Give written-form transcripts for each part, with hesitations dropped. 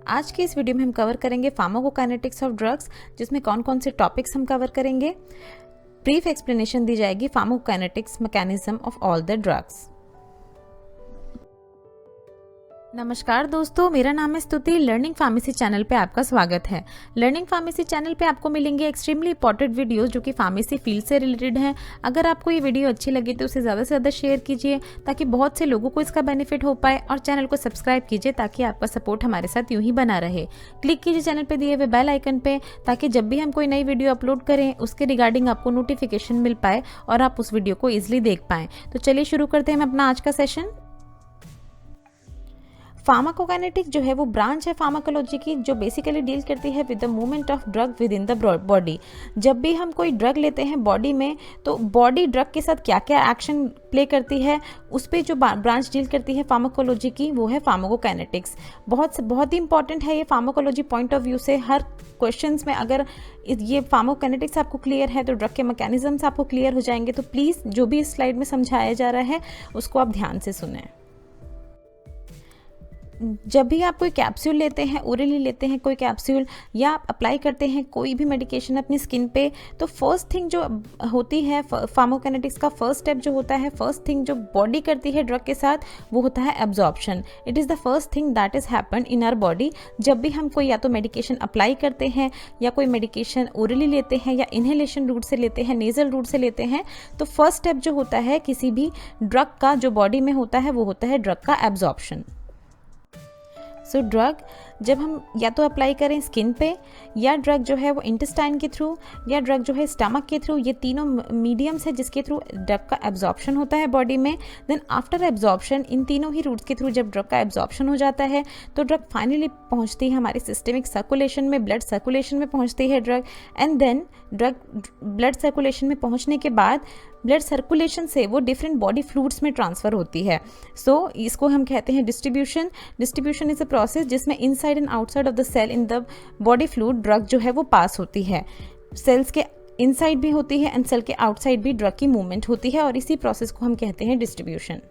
आज के इस वीडियो में हम कवर करेंगे फार्माकोकाइनेटिक्स ऑफ ड्रग्स, जिसमें कौन कौन से टॉपिक्स हम कवर करेंगे। ब्रीफ एक्सप्लेनेशन दी जाएगी pharmacokinetics mechanism of all the drugs. नमस्कार दोस्तों, मेरा नाम है स्तुति। लर्निंग फार्मेसी चैनल पे आपका स्वागत है। लर्निंग फार्मेसी चैनल पे आपको मिलेंगे एक्सट्रीमली इंपॉर्टेंट वीडियोस जो कि फार्मेसी फील्ड से रिलेटेड हैं। अगर आपको ये वीडियो अच्छी लगी तो उसे ज़्यादा से ज़्यादा शेयर कीजिए ताकि बहुत से लोगों को इसका बेनिफिट हो पाए, और चैनल को सब्सक्राइब कीजिए ताकि आपका सपोर्ट हमारे साथ यूं ही बना रहे। क्लिक कीजिए चैनल पर दिए हुए बेल आइकन पे ताकि जब भी हम कोई नई वीडियो अपलोड करें उसके रिगार्डिंग आपको नोटिफिकेशन मिल पाए और आप उस वीडियो को ईजिली देख पाएँ। तो चलिए शुरू करते हैं हम अपना आज का सेशन। फार्माकोकाइनेटिक्स जो है वो ब्रांच है फार्माकोलॉजी की, जो बेसिकली डील करती है with the movement of drug with in the body. जब भी हम कोई ड्रग लेते हैं बॉडी में, तो बॉडी ड्रग के साथ क्या क्या एक्शन प्ले करती है उस पर जो ब्रांच डील करती है फार्माकोलॉजी की, वो है फार्माकोकाइनेटिक्स। बहुत ही इंपॉर्टेंट है ये फार्माकोलॉजी पॉइंट ऑफ व्यू से। हर क्वेश्चंस में अगर ये फार्माकोकाइनेटिक्स आपको क्लियर है तो ड्रग के मैकेनिज्म्स आपको क्लियर हो जाएंगे। तो प्लीज़ जो भी इस स्लाइड में समझाया जा रहा है उसको आप ध्यान से सुनें। जब भी आप कोई कैप्सूल लेते हैं, ओरली लेते हैं कोई कैप्सूल, या आप अप्लाई करते हैं कोई भी मेडिकेशन अपनी स्किन पे, तो फर्स्ट थिंग जो होती है फार्माकोकाइनेटिक्स का फर्स्ट स्टेप जो होता है, फर्स्ट थिंग जो बॉडी करती है ड्रग के साथ, वो होता है absorption. It is the first thing that is happen in our body. जब भी हम कोई या तो मेडिकेशन अप्लाई करते हैं या कोई मेडिकेशन ओरली लेते हैं या इन्हेलेशन रूट से लेते हैं, नेजल रूट से लेते हैं, तो फर्स्ट स्टेप जो होता है किसी भी ड्रग का जो बॉडी में होता है वो होता है ड्रग का एब्जॉर्प्शन। सो ड्रग जब हम या तो अप्लाई करें स्किन पे, या ड्रग जो है वो इंटेस्टाइन के थ्रू, या ड्रग जो है स्टमक के थ्रू, ये तीनों मीडियम्स है जिसके थ्रू ड्रग का एब्जॉर्प्शन होता है बॉडी में। देन आफ्टर एब्जॉर्प्शन इन तीनों ही रूट्स के थ्रू जब ड्रग का एब्जॉर्प्शन हो जाता है तो ड्रग फाइनली पहुंचती है हमारी सिस्टमिक सर्कुलेशन में, ब्लड सर्कुलेशन में पहुंचती है drug. And then drug blood circulation में पहुंचने के बाद ब्लड सर्कुलेशन से वो डिफरेंट बॉडी फ्लूइड्स में ट्रांसफ़र होती है। सो इसको हम कहते हैं distribution. Distribution is a process जिसमें inside and outside of the cell in the body fluid drug जो है वो पास होती है। सेल्स के इनसाइड भी होती है एंड सेल के आउटसाइड भी ड्रग की मूवमेंट होती है, और इसी प्रोसेस को हम कहते हैं distribution.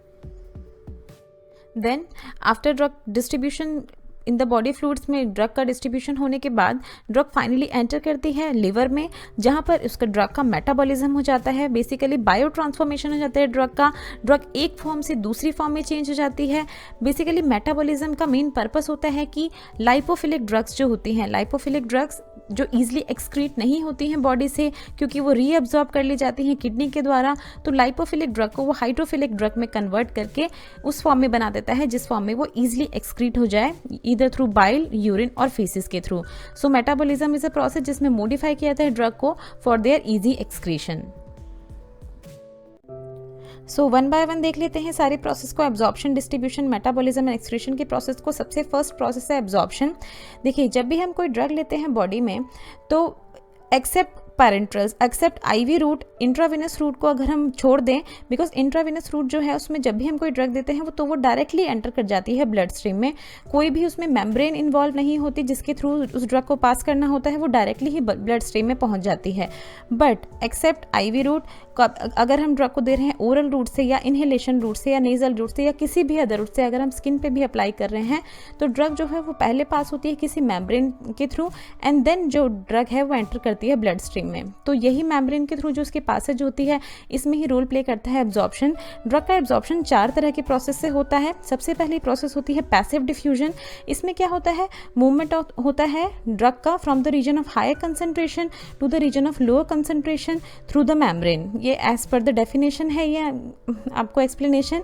Then after drug distribution in the body fluids में ड्रग का डिस्ट्रीब्यूशन होने के बाद ड्रग फाइनली एंटर करती है लिवर में, जहाँ पर उसका ड्रग का मेटाबॉलिज्म हो जाता है। बेसिकली बायो ट्रांसफॉर्मेशन हो जाता है ड्रग का। ड्रग एक फॉर्म से दूसरी फॉर्म में चेंज हो जाती है। बेसिकली मेटाबॉलिज्म का मेन पर्पस होता है कि लाइपोफिलिक ड्रग्स जो होती हैं, लाइपोफिलिक ड्रग्स जो ईजिली एक्सक्रीट नहीं होती हैं बॉडी से क्योंकि वो रीअब्जॉर्ब कर ली जाती हैं किडनी के द्वारा, तो लाइपोफिलिक ड्रग को वो हाइड्रोफिलिक ड्रग में कन्वर्ट करके उस फॉर्म में बना देता है जिस फॉर्म में वो ईजिली एक्सक्रीट हो जाए, ईदर थ्रू बाइल, यूरिन और फीसिस के through. So metabolism is a process जिसमें मॉडिफाई किया जाता है ड्रग को for their easy excretion. So one by one देख लेते हैं सारे प्रोसेस को, absorption, distribution, metabolism and excretion के प्रोसेस को। सबसे फर्स्ट प्रोसेस है एब्जॉर्प्शन। देखिए, जब भी हम कोई ड्रग लेते हैं बॉडी में, तो except parenterals, except IV route, intravenous route को अगर हम छोड़ दें, बिकॉज इंट्रावेनस रूट जो है उसमें जब भी हम कोई ड्रग देते हैं वो डायरेक्टली एंटर कर जाती है ब्लड स्ट्रीम में। कोई भी उसमें मेम्ब्रेन इन्वॉल्व नहीं होती जिसके थ्रू उस ड्रग को पास करना होता है, वो डायरेक्टली ही ब्लड स्ट्रीम में पहुंच जाती है। बट एक्सेप्ट आईवी रूट, अगर हम ड्रग को दे रहे हैं ओरल रूट से या इन्हेलेशन रूट से या नेजल रूट से या किसी भी अदर रूट से, अगर हम स्किन पे भी अप्लाई कर रहे हैं, तो ड्रग जो है वो पहले पास होती है किसी मेम्ब्रेन के थ्रू, एंड देन जो ड्रग है वो एंटर करती है ब्लड स्ट्रीम में। तो यही मेम्ब्रेन के थ्रू जो उसके पासेज होती है, इसमें ही रोल प्ले करता है एब्जॉर्प्शन। ड्रग का एब्जॉर्प्शन 4 तरह के प्रोसेस से होता है। सबसे पहली प्रोसेस होती है पैसिव डिफ्यूजन। इसमें क्या होता है, मूवमेंट होता है ड्रग का from the region of higher concentration to the region of lower concentration through the membrane. ये एज पर द डेफिनेशन है, ये आपको एक्सप्लेनेशन।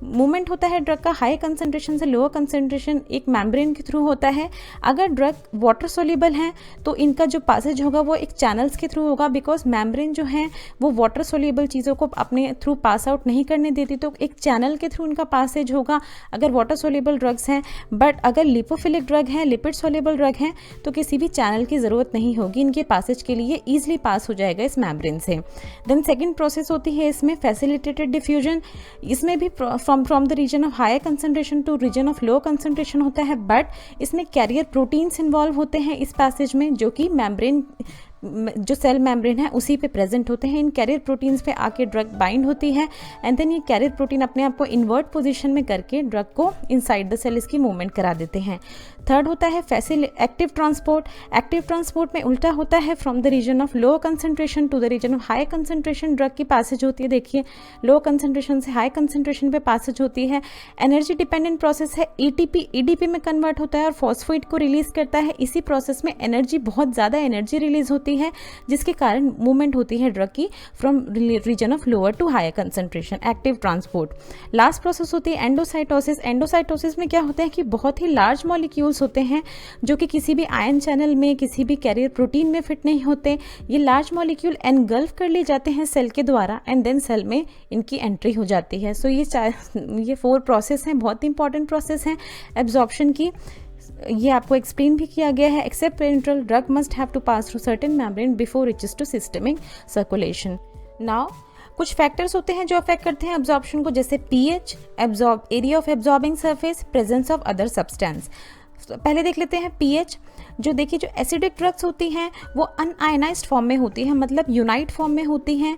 मूवमेंट होता है ड्रग का हाई कंसंट्रेशन से लोअर कंसंट्रेशन एक मेम्ब्रेन के थ्रू होता है। अगर ड्रग वाटर सोल्यूबल है तो इनका जो पासेज होगा वो एक चैनल्स के थ्रू होगा, बिकॉज मेम्ब्रेन जो है वो वाटर सोल्यूबल चीज़ों को अपने थ्रू पास आउट नहीं करने देती, तो एक चैनल के थ्रू इनका पासेज होगा अगर वाटर सोल्यूबल ड्रग्स हैं। बट अगर लिपोफिलिक ड्रग है, लिपिड सोल्यूबल ड्रग है, तो किसी भी चैनल की ज़रूरत नहीं होगी, इनके पासेज के लिए ईजिली पास हो जाएगा इस मेम्ब्रेन से। देन सेकेंड प्रोसेस होती है इसमें फैसिलिटेटेड डिफ्यूजन। इसमें भी from the region of higher concentration to region of low concentration होता है, बट इसमें कैरियर प्रोटीन्स इन्वॉल्व होते हैं इस पैसेज में, जो कि मेम्ब्रेन जो सेल मेम्ब्रेन है उसी पे प्रेजेंट होते हैं। इन कैरियर प्रोटीन्स पे आके ड्रग बाइंड होती है एंड देन ये कैरियर प्रोटीन अपने आप को इन्वर्ट पोजीशन में करके ड्रग को इनसाइड द सेल इसकी मूवमेंट करा देते हैं। थर्ड होता है एक्टिव ट्रांसपोर्ट। एक्टिव ट्रांसपोर्ट में उल्टा होता है, from the region of low concentration to the region of high concentration drug की पैसेज होती है। देखिए लो कंसंट्रेशन से हाई कंसंट्रेशन पे पैसेज होती है। एनर्जी डिपेंडेंट प्रोसेस है, एटीपी ईडीपी में कन्वर्ट होता है और फॉस्फेट को रिलीज करता है। इसी प्रोसेस में एनर्जी, बहुत ज़्यादा एनर्जी रिलीज होती है जिसके कारण मूवमेंट होती है ड्रग की from region of lower to higher concentration, active transport. Last process होती है एंडोसाइटोसिस। एंडोसाइटोसिस में क्या होता है कि बहुत ही लार्ज मॉलिक्यूल्स होते हैं जो कि किसी भी आयन चैनल में, किसी भी कैरियर प्रोटीन में फिट नहीं होते। ये लार्ज मॉलिक्यूल एनगल्फ कर लिए जाते हैं सेल के द्वारा एंड देन सेल में इनकी एंट्री हो जाती है। सो ये 4 प्रोसेस हैं, बहुत इंपॉर्टेंट प्रोसेस हैं एब्जॉर्प्शन की। ये आपको एक्सप्लेन भी किया गया है। Except parenteral drug must have to pass through certain membrane before reaches to systemic circulation. Now कुछ फैक्टर्स होते हैं जो अफेक्ट करते हैं एब्जॉर्प्शन को, जैसे pH, area of absorbing surface, presence of other substance. पहले देख लेते हैं पीएच। जो देखिए जो एसिडिक ड्रग्स होती हैं वो अनआयनाइज्ड फॉर्म में होती हैं, मतलब यूनाइट फॉर्म में होती हैं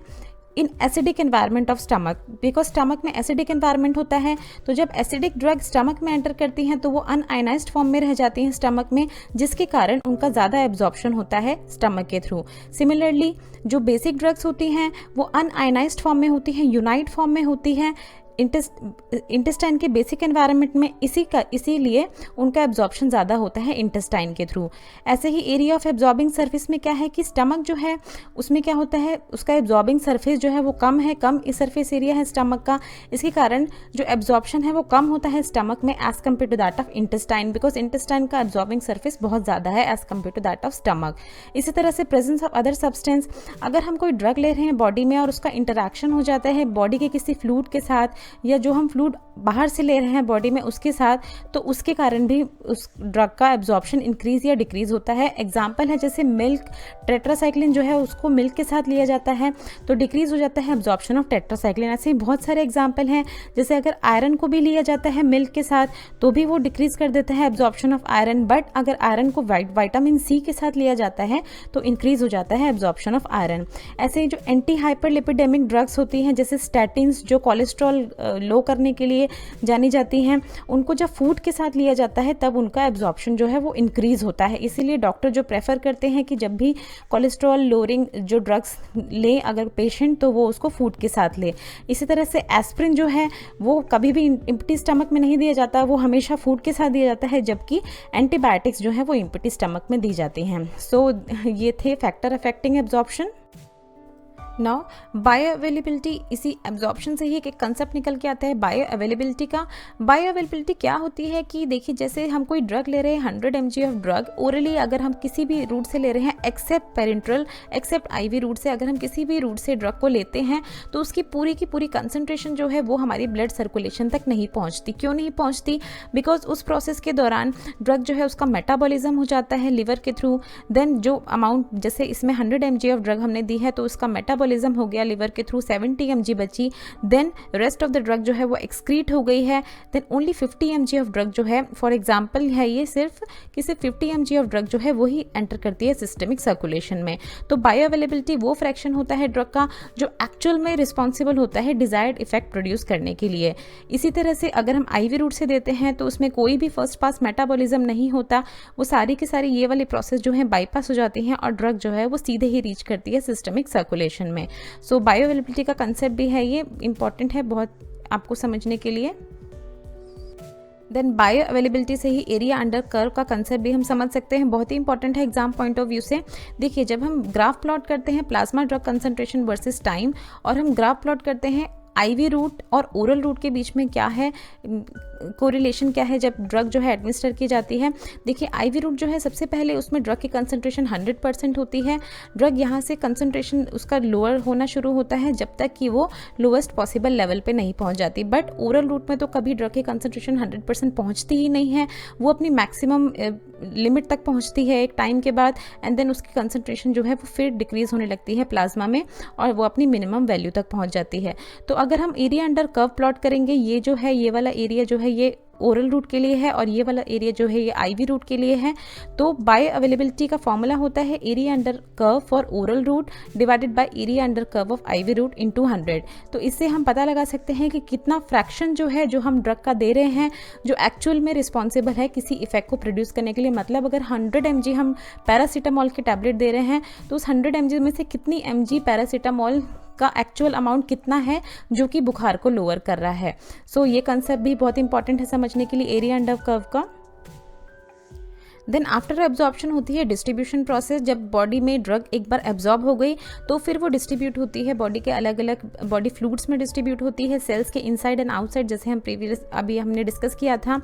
in acidic environment of stomach, because stomach में एसिडिक एनवायरनमेंट होता है। तो जब एसिडिक ड्रग स्टमक में एंटर करती हैं तो वो अनआयनाइज्ड फॉर्म में रह जाती हैं स्टमक में, जिसके कारण उनका ज़्यादा एब्जॉर्प्शन होता है स्टमक के थ्रू। सिमिलरली जो बेसिक ड्रग्स होती हैं वो अनआयनाइज्ड फॉर्म में होती हैं, यूनाइट फॉर्म में होती हैं इंटेस्टाइन के बेसिक एनवायरनमेंट में, इसीलिए उनका एब्जॉर्प्शन ज़्यादा होता है इंटेस्टाइन के थ्रू। ऐसे ही एरिया ऑफ एब्जॉर्बिंग सरफेस में क्या है कि स्टमक जो है उसमें क्या होता है, उसका एब्जॉर्बिंग सरफेस जो है वो कम है, कम सरफेस एरिया है स्टमक का। इसके कारण जो एब्जॉर्प्शन है वो कम होता है स्टमक में as compare to that of intestine, because intestine का एब्जॉर्बिंग सरफेस बहुत ज़्यादा है as compare to that of stomach. इसी तरह से प्रेजेंस ऑफ अदर सब्सटेंस, अगर हम कोई ड्रग ले रहे हैं बॉडी में और उसका इंटरैक्शन हो जाता है बॉडी के किसी फ्लूइड के साथ, या जो हम फ्लूइड बाहर से ले रहे हैं बॉडी में उसके साथ, तो उसके कारण भी उस ड्रग का एब्जॉर्प्शन इंक्रीज या डिक्रीज होता है। एग्जाम्पल है जैसे मिल्क, टेट्रासाइक्लिन जो है उसको मिल्क के साथ लिया जाता है तो डिक्रीज हो जाता है एब्जॉर्प्शन ऑफ टेट्रासाइक्लिन। ऐसे ही बहुत सारे एग्जाम्पल हैं, जैसे अगर आयरन को भी लिया जाता है मिल्क के साथ तो भी वो डिक्रीज कर देता है एब्जॉर्प्शन ऑफ आयरन, बट अगर आयरन को विटामिन सी के साथ लिया जाता है तो इंक्रीज हो जाता है एब्जॉर्प्शन ऑफ आयरन। ऐसे ही जो एंटी हाइपरलिपिडेमिक ड्रग्स होती हैं जैसे स्टैटिन्स, जो कोलेस्ट्रॉल लो करने के लिए जानी जाती हैं, उनको जब फूड के साथ लिया जाता है तब उनका एब्जॉर्प्शन जो है वो इंक्रीज होता है। इसीलिए डॉक्टर जो प्रेफर करते हैं कि जब भी कोलेस्ट्रॉल लोअरिंग जो ड्रग्स ले अगर पेशेंट, तो वो उसको फूड के साथ ले। इसी तरह से एस्प्रिन जो है वो कभी भी एम्प्टी स्टमक में नहीं दिया जाता, वो हमेशा फूड के साथ दिया जाता है, जबकि एंटीबायोटिक्स जो है वो एम्प्टी स्टमक में दी जाती हैं। सो ये थे factor affecting absorption. Now bio availability, इसी एब्जॉर्प्शन से ही एक कंसेप्ट निकल के आता है बायो अवेलेबिलिटी का। बायो अवेलेबिलिटी क्या होती है कि देखिए जैसे हम कोई ड्रग ले रहे हैं 100 mg ऑफ ड्रग ओरली, अगर हम किसी भी रूट से ले रहे हैं except parenteral, except IV route से, अगर हम किसी भी रूट से ड्रग को लेते हैं तो उसकी पूरी की पूरी कंसंट्रेशन जो है वो हमारी ब्लड सर्कुलेशन तक नहीं पहुंचती। क्यों नहीं पहुंचती? बिकॉज उस प्रोसेस के दौरान ड्रग जो है उसका मेटाबॉलिज्म हो जाता है लिवर के थ्रू। देन जो अमाउंट, जैसे इसमें 100 mg ऑफ ड्रग हमने दी है तो उसका मेटाबॉलिज्म हो गया लिवर के थ्रू, 70 mg बची। Then rest of the drug जो है वो एक्सक्रीट हो गई है। Then only 50 mg of drug जो है, फॉर एग्जांपल है ये सिर्फ कि सिर्फ 50 mg ऑफ ड्रग जो है वो ही एंटर करती है सिस्टमिक सर्कुलेशन में। तो बायो अवेलेबिलिटी वो फ्रैक्शन होता है ड्रग का जो एक्चुअल में रिस्पॉन्सिबल होता है डिजायर्ड इफेक्ट प्रोड्यूस करने के लिए। इसी तरह से अगर हम आईवी रूट से देते हैं तो उसमें कोई भी फर्स्ट पास मेटाबॉलिज्म नहीं होता, वो सारी की सारी ये वाली प्रोसेस जो है बाईपास हो जाती हैं और ड्रग जो है वो सीधे ही रीच करती है सिस्टमिक सर्कुलेशन में। सो बायो अवेलेबिलिटी का कंसेप्ट भी है, ये इंपॉर्टेंट है बहुत आपको समझने के लिए। देन बायो अवेलेबिलिटी से ही एरिया अंडर कर्व का कंसेप्ट भी हम समझ सकते हैं, बहुत ही इंपॉर्टेंट है एग्जाम पॉइंट ऑफ व्यू से। देखिए जब हम ग्राफ प्लॉट करते हैं plasma drug concentration versus time, और हम ग्राफ प्लॉट करते हैं आईवी रूट और ओरल रूट के बीच में क्या है कोरिलेशन, क्या है जब ड्रग जो है एडमिनिस्टर की जाती है। देखिए आईवी रूट जो है सबसे पहले उसमें ड्रग की कंसंट्रेशन 100% होती है। ड्रग यहाँ से कंसंट्रेशन उसका लोअर होना शुरू होता है जब तक कि वो लोवेस्ट पॉसिबल लेवल पे नहीं पहुँच जाती। बट ओरल रूट में तो कभी ड्रग की कंसंट्रेशन 100% पहुँचती ही नहीं है, वो अपनी मैक्सिमम लिमिट तक पहुँचती है एक टाइम के बाद, एंड देन उसकी कंसंट्रेशन जो है वो फिर डिक्रीज होने लगती है प्लाज्मा में और वो अपनी मिनिमम वैल्यू तक पहुँच जाती है। तो अगर हम एरिया अंडर कर्व प्लॉट करेंगे, ये जो है ये वाला एरिया जो है ये ओरल रूट के लिए है और ये वाला एरिया जो है ये आईवी रूट के लिए है। तो बायो अवेलेबिलिटी का फॉर्मूला होता है area under curve for oral route divided by area under curve of IV route into 100। तो इससे हम पता लगा सकते हैं कि कितना फ्रैक्शन जो है जो हम ड्रग का दे रहे हैं जो एक्चुअल में रिस्पॉन्सिबल है किसी इफेक्ट को प्रोड्यूस करने के लिए। मतलब अगर 100 mg हम पैरासीटामोल की टैबलेट दे रहे हैं तो उस 100 mg में से कितनी mg पैरासीटामोल का एक्चुअल अमाउंट कितना है जो कि बुखार को लोअर कर रहा है। सो ये कंसेप्ट भी बहुत इंपॉर्टेंट है समझने के लिए एरिया अंडर कर्व का। देन आफ्टर एब्जॉर्प्शन होती है डिस्ट्रीब्यूशन प्रोसेस। जब बॉडी में ड्रग एक बार एब्जॉर्ब हो गई तो फिर वो डिस्ट्रीब्यूट होती है बॉडी के अलग अलग बॉडी फ्लूइड्स में डिस्ट्रीब्यूट होती है, सेल्स के इनसाइड एंड आउटसाइड, जैसे हम प्रीवियस अभी हमने डिस्कस किया था।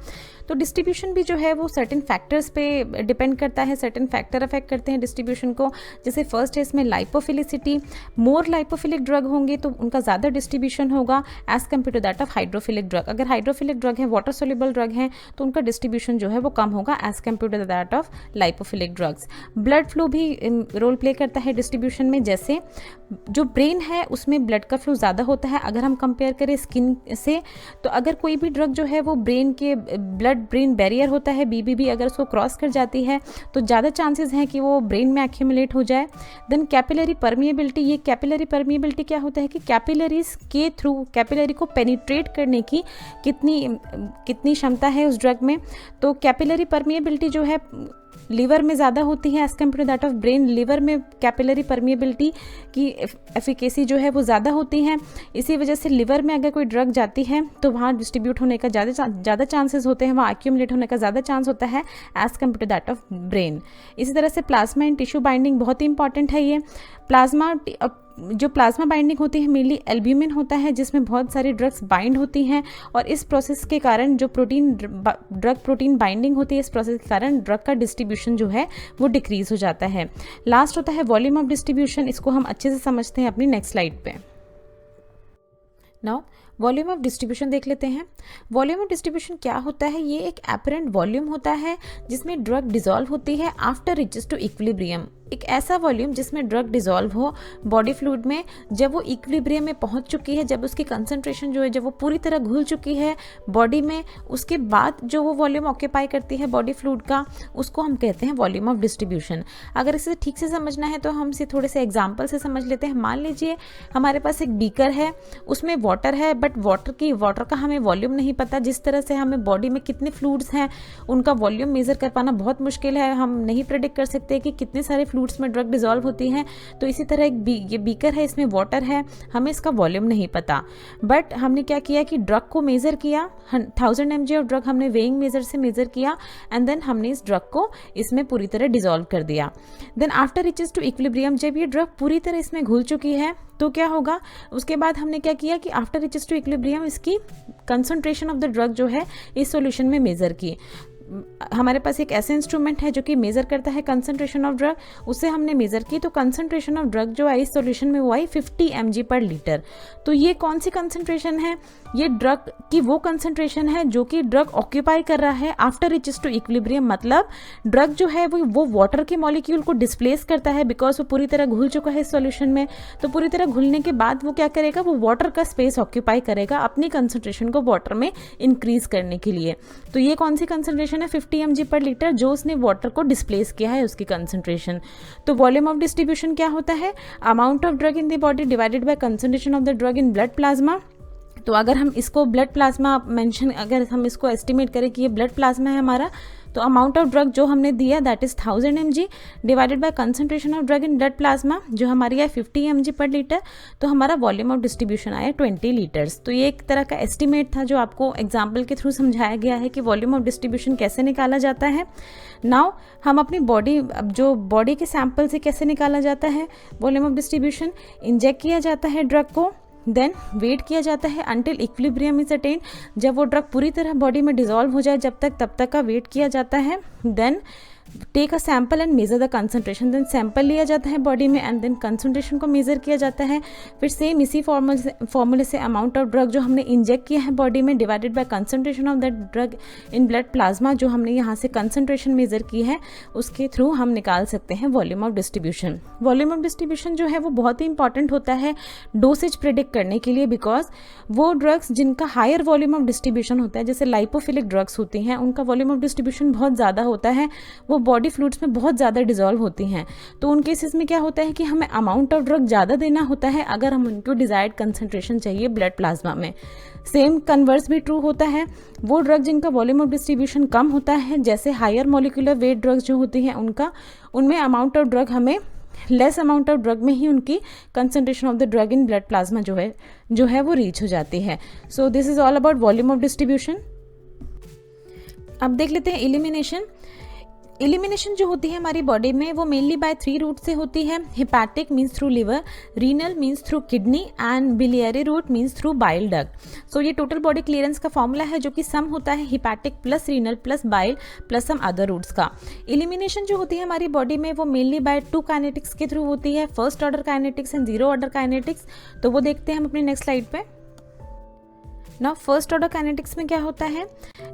तो डिस्ट्रीब्यूशन भी जो है वो सर्टेन फैक्टर्स पे डिपेंड करता है, सर्टेन फैक्टर अफेक्ट करते हैं डिस्ट्रीब्यूशन को। जैसे फर्स्ट है इसमें लाइपोफिलिसिटी, मोर लाइपोफिलिक ड्रग होंगे तो उनका ज़्यादा डिस्ट्रीब्यूशन होगा as compare to that of hydrophilic drug. अगर हाइड्रोफिलिक ड्रग है, वाटर सोल्यूबल ड्रग है, तो उनका डिस्ट्रीब्यूशन जो है वो कम होगा as compare to that of lipophilic drugs. Blood flow भी रोल प्ले करता है डिस्ट्रीब्यूशन में। जैसे जो ब्रेन है उसमें ब्लड का फ्लो ज़्यादा होता है अगर हम कंपेयर करें स्किन से। तो अगर कोई भी ड्रग जो है वो ब्रेन के ब्लड ब्रेन बैरियर होता है BBB, अगर उसको क्रॉस कर जाती है तो ज़्यादा चांसेस हैं कि वो ब्रेन में एक्यूमुलेट हो जाए। देन कैपिलरी परमिएबिलिटी, ये कैपिलरी परमिएबिलिटी क्या होता है कि कैपिलरीज के थ्रू कैपिलरी को पेनिट्रेट करने की कितनी क्षमता है उस ड्रग में। तो कैपिलरी परमिएबिलिटी जो है लीवर में ज़्यादा होती है as compare to that of brain. Liver में कैपिलरी परमिएबिलिटी की एफिकेसी जो है वो ज़्यादा होती है। इसी वजह से लिवर में अगर कोई ड्रग जाती है तो वहाँ डिस्ट्रीब्यूट होने का ज़्यादा चांसेस होते हैं, वहाँ एक्यूमुलेट होने का ज़्यादा चांस होता है as compare to that of brain. इसी तरह से प्लाज्मा एंड टिश्यू बाइंडिंग बहुत ही इंपॉर्टेंट है। ये जो प्लाज्मा बाइंडिंग होती है मेनली एल्ब्यूमिन होता है जिसमें बहुत सारी ड्रग्स बाइंड होती हैं और इस प्रोसेस के कारण जो ड्रग प्रोटीन बाइंडिंग होती है इस प्रोसेस के कारण ड्रग का डिस्ट्रीब्यूशन जो है वो डिक्रीज हो जाता है। लास्ट होता है वॉल्यूम ऑफ डिस्ट्रीब्यूशन, इसको हम अच्छे से समझते हैं अपनी नेक्स्ट स्लाइड पे। नाउ वॉल्यूम ऑफ डिस्ट्रीब्यूशन देख लेते हैं। वॉल्यूम ऑफ डिस्ट्रीब्यूशन क्या होता है? ये एक एपरेंट वॉल्यूम होता है जिसमें ड्रग डिसॉल्व होती है आफ्टर रीचेस टू इक्विलिब्रियम। एक ऐसा वॉल्यूम जिसमें ड्रग डिसॉल्व हो बॉडी फ्लूइड में, जब वो इक्विलिब्रियम में पहुंच चुकी है, जब उसकी कंसंट्रेशन जो है जब वो पूरी तरह घुल चुकी है बॉडी में, उसके बाद जो वो वॉल्यूम ऑक्यूपाई करती है बॉडी फ्लूइड का, उसको हम कहते हैं वॉल्यूम ऑफ डिस्ट्रीब्यूशन। अगर इसे ठीक से समझना है तो हम इसे थोड़े से एग्जाम्पल से समझ लेते हैं। मान लीजिए हमारे पास एक बीकर है, उसमें वाटर है, बट वाटर का हमें वॉल्यूम नहीं पता। जिस तरह से हमें बॉडी में कितने फ्लूइड्स हैं उनका वॉल्यूम मेजर कर पाना बहुत मुश्किल है, हम नहीं प्रेडिक्ट कर सकते कि कितने सारे फ्लूइड्स में ड्रग डिसॉल्व होती हैं। तो इसी तरह ये बीकर है, इसमें वाटर है, हमें इसका वॉल्यूम नहीं पता, बट हमने क्या किया कि ड्रग को मेजर किया, 1000 mg ऑफ ड्रग हमने वेइंग मेजर से मेजर किया एंड देन हमने इस ड्रग को इसमें पूरी तरह डिसॉल्व कर दिया। Then after reaches to equilibrium, जब ये ड्रग पूरी तरह इसमें घुल चुकी है तो क्या होगा, उसके बाद हमने क्या किया कि आफ्टर रीचेस टू इक्विलिब्रियम इसकी कंसंट्रेशन ऑफ द ड्रग जो है इस सॉल्यूशन में मेजर की। हमारे पास एक ऐसा इंस्ट्रूमेंट है जो कि मेजर करता है कंसंट्रेशन ऑफ ड्रग, उससे हमने मेजर की तो कंसंट्रेशन ऑफ ड्रग जो आई इस सॉल्यूशन में वो आई 50 mg पर लीटर। तो ये कौन सी कंसंट्रेशन है? ये ड्रग की वो कंसंट्रेशन है जो कि ड्रग ऑक्यूपाई कर रहा है आफ्टर रीचेस टू इक्विलिब्रियम। मतलब ड्रग जो है वो वाटर के मॉलिक्यूल को डिस्प्लेस करता है बिकॉज वो पूरी तरह घुल चुका है इस सॉल्यूशन में। तो पूरी तरह घुलने के बाद वो क्या करेगा, वो वाटर का स्पेस ऑक्यूपाई करेगा अपनी कंसंट्रेशन को वाटर में इंक्रीज करने के लिए। तो ये कौन सी कंसंट्रेशन है? 50 mg पर लीटर, जो उसने वाटर को डिस्प्लेस किया है उसकी कंसंट्रेशन। तो वॉल्यूम ऑफ डिस्ट्रीब्यूशन क्या होता है? Amount of drug in the body divided by concentration of the drug in blood plasma. तो अगर हम इसको ब्लड प्लाज्मा अगर हम इसको एस्टिमेट करें कि ये ब्लड प्लाज्मा है हमारा, तो अमाउंट ऑफ ड्रग जो हमने दिया that is 1000 mg divided by concentration of drug in blood plasma जो हमारी है 50 mg पर लीटर, तो हमारा वॉल्यूम ऑफ डिस्ट्रीब्यूशन आया 20 लीटर्स। तो ये एक तरह का एस्टिमेट था जो आपको एग्जाम्पल के थ्रू समझाया गया है कि वॉल्यूम ऑफ डिस्ट्रीब्यूशन कैसे निकाला जाता है। नाउ हम अपनी बॉडी के सैंपल से कैसे निकाला जाता है वॉल्यूम ऑफ डिस्ट्रीब्यूशन? इंजेक्ट किया जाता है ड्रग को, देन वेट किया जाता है अंटिल इक्विलिब्रियम इज अटेन, जब वो ड्रग पूरी तरह बॉडी में डिसॉल्व हो जाए तब तक का वेट किया जाता है। Then take a sample and measure the concentration, then sample लिया जाता है बॉडी में एंड देन कंसंट्रेशन को मेजर किया जाता है। फिर सेम इसी फॉर्मूले से अमाउंट ऑफ ड्रग जो हमने इंजेक्ट किया है बॉडी में divided by concentration of that drug in blood plasma, जो हमने यहाँ से कंसंट्रेशन मेजर की है उसके थ्रू हम निकाल सकते हैं volume of distribution. Volume of distribution जो है वो बहुत ही इंपॉर्टेंट होता है डोसेज प्रिडिक्ट करने के लिए, बिकॉज वो ड्रग्स जिनका हायर वॉल्यूम ऑफ डिस्ट्रीब्यूशन होता है, जैसे लाइपोफिलिक ड्रग्स होती हैं, उनका वॉल्यूम ऑफ डिस्ट्रीब्यूशन बहुत ज़्यादा होता है, वो बॉडी फ्लूइड्स में बहुत ज़्यादा डिजॉल्व होती हैं। तो उन केसेस में क्या होता है कि हमें अमाउंट ऑफ ड्रग ज़्यादा देना होता है अगर हम उनको डिजायर्ड कंसंट्रेशन चाहिए ब्लड प्लाज्मा में। सेम कन्वर्स भी ट्रू होता है, वो ड्रग जिनका वॉल्यूम ऑफ डिस्ट्रीब्यूशन कम होता है, जैसे हायर मॉलिक्यूलर वेट ड्रग्स जो होती हैं उनमें अमाउंट ऑफ ड्रग हमें लेस अमाउंट ऑफ ड्रग में ही उनकी concentration of the drug in blood plasma जो है वो रीच हो जाती है। So this is all about volume of distribution. अब देख लेते हैं एलिमिनेशन। एलिमिनेशन जो होती है हमारी बॉडी में वो मेनली बाय 3 रूट से होती है। Hepatic means through liver, renal means through kidney and biliary route means through bile duct. So ये टोटल बॉडी क्लियरेंस का फॉर्मूला है जो कि सम होता है hepatic plus renal plus bile plus some other routes का। एलिमिनेशन जो होती है हमारी बॉडी में वो मेनली बाय 2 काइनेटिक्स के थ्रू होती है, first order kinetics and 0 order kinetics. तो वो देखते हैं हम अपनी नेक्स्ट स्लाइड पे। नाउ फर्स्ट ऑर्डर काइनेटिक्स में क्या होता है,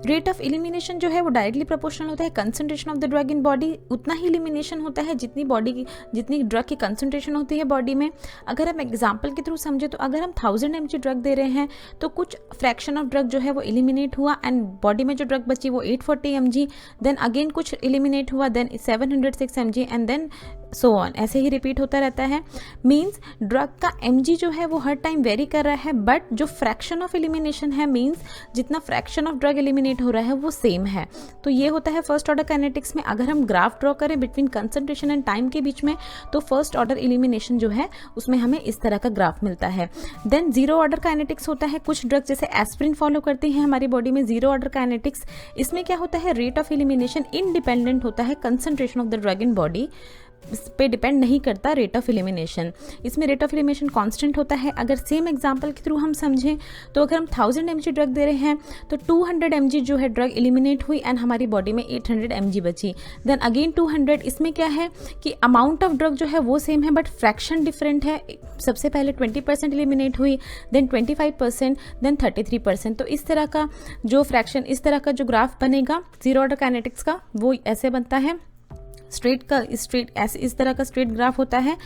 रेट ऑफ एलिमिनेशन जो है वो डायरेक्टली प्रोपोर्शनल होता है concentration of the drug in body, उतना ही एलिमिनेशन होता है जितनी ड्रग की कंसंट्रेशन होती है बॉडी में। अगर हम एग्जांपल के थ्रू समझे तो अगर हम 1000 mg ड्रग दे रहे हैं तो कुछ फ्रैक्शन ऑफ ड्रग जो है वो एलिमिनेट हुआ एंड बॉडी में जो ड्रग बची वो 840 mg, देन अगेन कुछ एलिमिनेट हुआ, then 706 mg and then so on, ऐसे ही रिपीट होता रहता है। मीन्स ड्रग का mg जो है वो हर टाइम वेरी कर रहा है, बट जो फ्रैक्शन ऑफ एलिमिनेशन है मीन्स जितना फ्रैक्शन ऑफ ड्रग एलिमिनेट हो रहा है वो सेम है। तो ये होता है फर्स्ट ऑर्डर काइनेटिक्स में। अगर हम ग्राफ ड्रॉ करें बिटवीन कंसंट्रेशन एंड टाइम के बीच में तो फर्स्ट ऑर्डर एलिमिनेशन जो है उसमें हमें इस तरह का ग्राफ मिलता है। देन 0 ऑर्डर काइनेटिक्स होता है, कुछ ड्रग जैसे एस्पिरिन फॉलो करती हैं हमारी बॉडी में 0 ऑर्डर काइनेटिक्स। इसमें क्या होता है, रेट ऑफ एलिमिनेशन इंडिपेंडेंट होता है concentration of the drug in body, इस पे डिपेंड नहीं करता रेट ऑफ एलिमिनेशन। इसमें रेट ऑफ एलिमिनेशन कांस्टेंट होता है। अगर सेम एग्जांपल के थ्रू हम समझें तो अगर हम 1000 mg ड्रग दे रहे हैं तो 200 mg जो है ड्रग एलिमिनेट हुई एंड हमारी बॉडी में 800 mg बची, देन अगेन 200। इसमें क्या है कि अमाउंट ऑफ ड्रग जो है वो सेम है बट फ्रैक्शन डिफरेंट है। सबसे पहले 20% एलिमिनेट हुई, देन 25%, देन 33%। तो इस तरह का जो फ्रैक्शन, इस तरह का जो ग्राफ बनेगा 0 ऑर्डर काइनेटिक्स का वो ऐसे बनता है, इस तरह का स्ट्रेट ग्राफ होता है।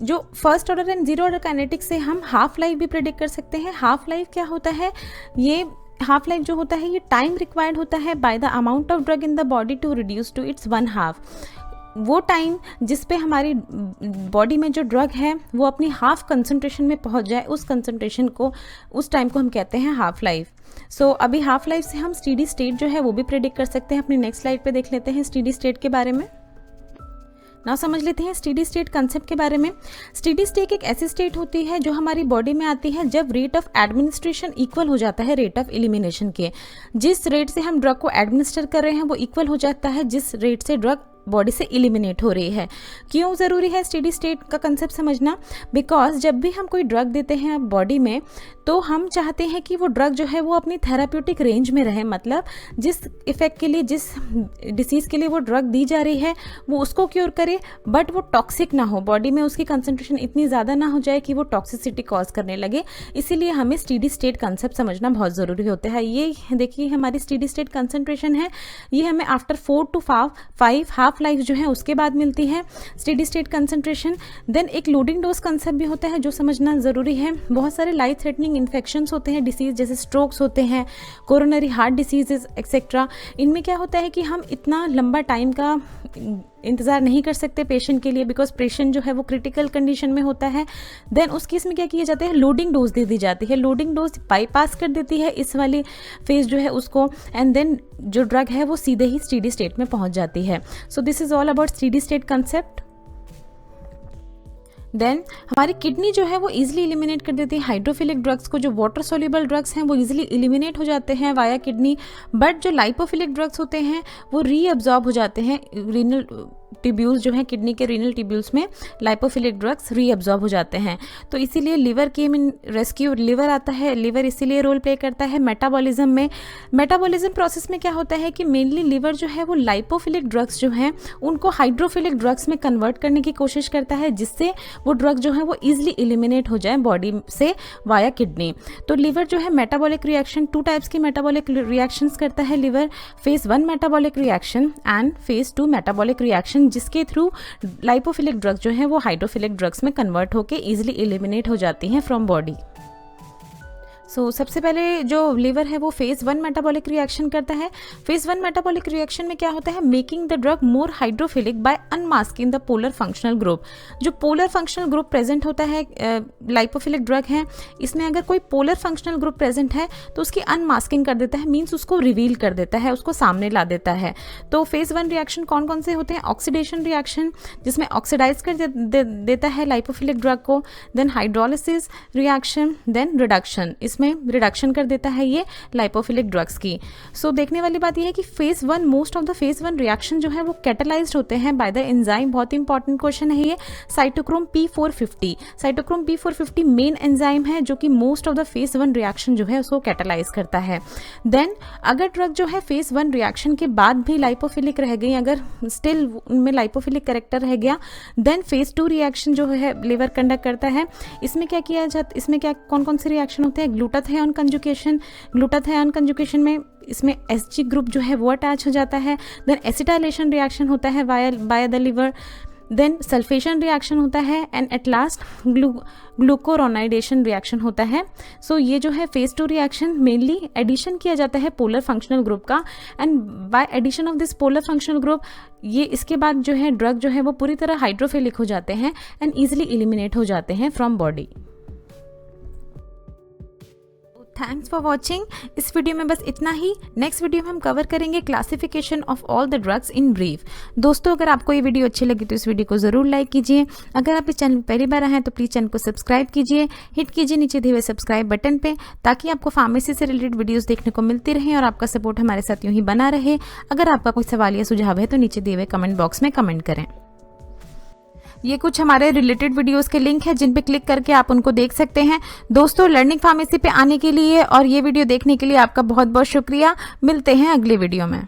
जो first order and 0 order kinetics से हम हाफ लाइफ भी प्रेडिक्ट कर सकते हैं। हाफ लाइफ क्या होता है, ये हाफ लाइफ जो होता है ये टाइम रिक्वायर्ड होता है by the amount of drug in the body to reduce to its 1/2। वो टाइम जिस पे हमारी बॉडी में जो ड्रग है वो अपनी हाफ कंसंट्रेशन में पहुंच जाए, उस टाइम को हम कहते हैं हाफ लाइफ। सो अभी हाफ लाइफ से हम स्टेडी स्टेट जो है वो भी प्रेडिक्ट कर सकते हैं। अपनी नेक्स्ट स्लाइड पे देख लेते हैं स्टेडी स्टेट के बारे में। ना समझ लेते हैं स्टेडी स्टेट कंसेप्ट के बारे में। स्टेडी स्टेट एक ऐसी स्टेट होती है जो हमारी बॉडी में आती है जब रेट ऑफ एडमिनिस्ट्रेशन इक्वल हो जाता है रेट ऑफ एलिमिनेशन के। जिस रेट से हम ड्रग को एडमिनिस्टर कर रहे हैं वो इक्वल हो जाता है जिस रेट से ड्रग बॉडी से एलिमिनेट हो रही है। क्यों ज़रूरी है स्टेडी स्टेट का कंसेप्ट समझना, बिकॉज जब भी हम कोई ड्रग देते हैं बॉडी में तो हम चाहते हैं कि वो ड्रग जो है वो अपनी थेराप्यूटिक रेंज में रहे, मतलब जिस इफेक्ट के लिए, जिस डिसीज़ के लिए वो ड्रग दी जा रही है वो उसको क्योर करे, बट वो टॉक्सिक ना हो, बॉडी में उसकी कंसंट्रेशन इतनी ज़्यादा ना हो जाए कि वो टॉक्सिसिटी कॉज करने लगे। इसीलिए हमें स्टेडी स्टेट कंसेप्ट समझना बहुत ज़रूरी होता है। ये देखिए हमारी स्टेडी स्टेट कंसंट्रेशन है, ये हमें आफ्टर 4 to 5 हाफ लाइफ जो है उसके बाद मिलती है स्टेडी स्टेट कंसंट्रेशन। देन एक लोडिंग डोज कंसेप्ट भी होता है जो समझना ज़रूरी है। बहुत सारे लाइफ थ्रेटनिंग इन्फेक्शंस होते हैं, डिसीज़ जैसे स्ट्रोक्स होते हैं, कोरोनरी हार्ट डिसीजेज एक्सेट्रा। इनमें क्या होता है कि हम इतना लंबा टाइम का इंतज़ार नहीं कर सकते पेशेंट के लिए, बिकॉज पेशेंट जो है वो क्रिटिकल कंडीशन में होता है। देन उस केस में क्या किया जाता है, लोडिंग डोज दे दी जाती है। लोडिंग डोज बाईपास कर देती है इस वाली फेज जो है उसको, एंड देन जो ड्रग है वो सीधे ही स्टेडी स्टेट में पहुंच जाती है। So this is all about steady state concept. Then हमारी किडनी जो है वो इजीली एलिमिनेट कर देती है हाइड्रोफिलिक ड्रग्स को। जो वाटर सोल्यूबल ड्रग्स हैं वो इजीली एलिमिनेट हो जाते हैं वाया किडनी, बट जो लाइपोफिलिक ड्रग्स होते हैं वो रीअब्जॉर्ब हो जाते हैं रीनल ट्यूब्यूल्स जो हैं किडनी के रीनल ट्यूब्यूल्स में लाइपोफिलिक ड्रग्स रीअब्जॉर्ब हो जाते हैं। तो इसीलिए लिवर केम इन रेस्क्यू, लिवर आता है, लिवर इसीलिए रोल प्ले करता है मेटाबॉलिज्म में। मेटाबॉलिज्म प्रोसेस में क्या होता है कि मेनली लिवर जो है वो लाइपोफिलिक ड्रग्स जो हैं उनको हाइड्रोफिलिक ड्रग्स में कन्वर्ट करने की कोशिश करता है, जिससे वो ड्रग जो है वो ईजिली एलिमिनेट हो जाए बॉडी से वाया किडनी। तो लिवर जो है मेटाबॉलिक रिएक्शन, 2 टाइप्स की मेटाबॉलिक रिएक्शंस करता है liver, phase 1 metabolic reaction and phase 2 metabolic reaction, जिसके थ्रू लाइपोफिलिक ड्रग्स जो है वो हाइड्रोफिलिक ड्रग्स में कन्वर्ट होकर इजिली एलिमिनेट हो जाती हैं फ्रॉम बॉडी। सबसे पहले जो लिवर है वो फेज 1 मेटाबॉलिक रिएक्शन करता है। फेज 1 मेटाबॉलिक रिएक्शन में क्या होता है, making the drug more hydrophilic by unmasking the polar functional group. जो पोलर फंक्शनल ग्रुप प्रेजेंट होता है लाइपोफिलिक ड्रग है, इसमें अगर कोई पोलर फंक्शनल ग्रुप प्रेजेंट है तो उसकी अनमास्किंग कर देता है, मीन्स उसको रिवील कर देता है, उसको सामने ला देता है। तो फेज 1 रिएक्शन कौन कौन से होते हैं, ऑक्सीडेशन रिएक्शन जिसमें ऑक्सीडाइज कर देता है लाइपोफिलिक ड्रग को, then hydrolysis reaction, then reduction, इसमें रिडक्शन कर देता है ये लाइपोफिलिक ड्रग्स की। देखने वाली बात ये है कि phase 1, most of the phase 1 reaction जो है वो कैटालाइज्ड होते हैं बाय द एंजाइम। बहुत इंपॉर्टेंट क्वेश्चन है ये, cytochrome P450। Cytochrome P450 main enzyme है जो कि most of the phase 1 reaction जो है उसको कैटालाइज करता है। देन अगर ड्रग जो है फेज 1 रिएक्शन के बाद भी लाइपोफिलिक रह गई, अगर स्टिल उनमें लाइपोफिलिक कैरेक्टर रह गया, देन फेज 2 रिएक्शन जो है लिवर कंडक्ट करता है। इसमें क्या किया जाता, इसमें क्या कौन कौन से रिएक्शन होते हैं, ग्लूटाथियोन कंजुगेशन, ग्लूटाथियोन कंजुगेशन में इसमें Sg ग्रुप जो है वो अटैच हो जाता है। देन एसिटाइलेशन रिएक्शन होता है by the liver, then sulfation reaction होता है and at last glucuronidation reaction होता है। ये जो है फेज 2 रिएक्शन मेनली एडिशन किया जाता है पोलर फंक्शनल ग्रुप का, and by addition of this polar functional group ये इसके बाद जो है ड्रग जो है वो पूरी तरह हाइड्रोफिलिक हो जाते हैं एंड ईजिली एलिमिनेट हो जाते हैं from body. Thanks for watching. इस वीडियो में बस इतना ही। नेक्स्ट वीडियो में हम कवर करेंगे classification of all the drugs in brief. दोस्तों, अगर आपको ये वीडियो अच्छी लगी तो इस वीडियो को ज़रूर लाइक कीजिए। अगर आप इस चैनल पर पहली बार आए हैं तो प्लीज़ चैनल को सब्सक्राइब कीजिए, हिट कीजिए नीचे दिए हुए सब्सक्राइब बटन पे, ताकि आपको फार्मेसी से रिलेटेड वीडियोज़ देखने को मिलती रहें और आपका सपोर्ट हमारे साथ यूँ ही बना रहे। अगर आपका कोई सवाल या सुझाव है तो नीचे दिए हुए कमेंट बॉक्स में कमेंट करें। ये कुछ हमारे रिलेटेड वीडियोस के लिंक है जिन पे क्लिक करके आप उनको देख सकते हैं। दोस्तों, लर्निंग फार्मेसी पे आने के लिए और ये वीडियो देखने के लिए आपका बहुत बहुत शुक्रिया। मिलते हैं अगले वीडियो में।